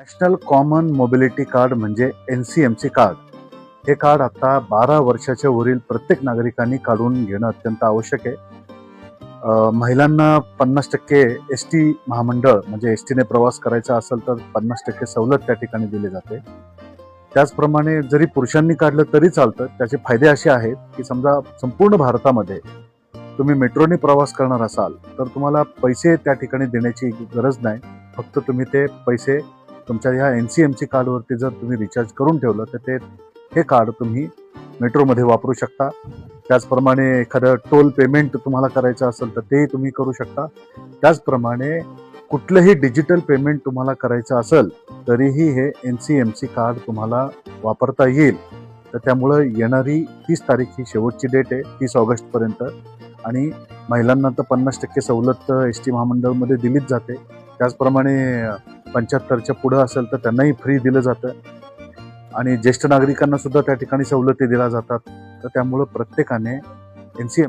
National common mobility card म्हणजे NCMC card. हे card आता 12 वर्षाच्या वरील प्रत्येक नागरिकांनी काढून घेणं अत्यंत आवश्यक आहे. महिलांना 50% ST महामंडळ म्हणजे STने प्रवास करायचा असेल तर 50% सवलत त्या ठिकाणी दिली जाते. त्याचप्रमाणे जरी पुरुषांनी काढलं तरी चालतं. त्याचे फायदे असे आहेत की समजा संपूर्ण भारतामध्ये तुम्ही मेट्रोने प्रवास करणार असाल तर तुम्हाला पैसे त्या ठिकाणी देण्याची गरज नाही. फक्त तुम्ही ते पैसे तुमच्या ह्या NCMC कार्डवरती जर तुम्ही रिचार्ज करून ठेवलं तर हे कार्ड तुम्ही मेट्रोमध्ये वापरू शकता. त्याचप्रमाणे एखादं टोल पेमेंट तुम्हाला करायचं असेल तर तेही तुम्ही करू शकता. त्याचप्रमाणे कुठलंही डिजिटल पेमेंट तुम्हाला करायचं असेल तरीही हे NCMC कार्ड तुम्हाला वापरता येईल. तर त्यामुळं येणारी 30 तारीख ही शेवटची डेट आहे, 30 ऑगस्टपर्यंत. आणि महिलांना तर 50% सवलत ST महामंडळमध्ये दिलीच जाते. त्याचप्रमाणे 75च्या पुढं असेल तर त्यांनाही फ्री दिलं जातं आणि ज्येष्ठ नागरिकांना सुद्धा त्या ठिकाणी सवलती दिल्या जातात. तर त्यामुळं प्रत्येकाने NCMC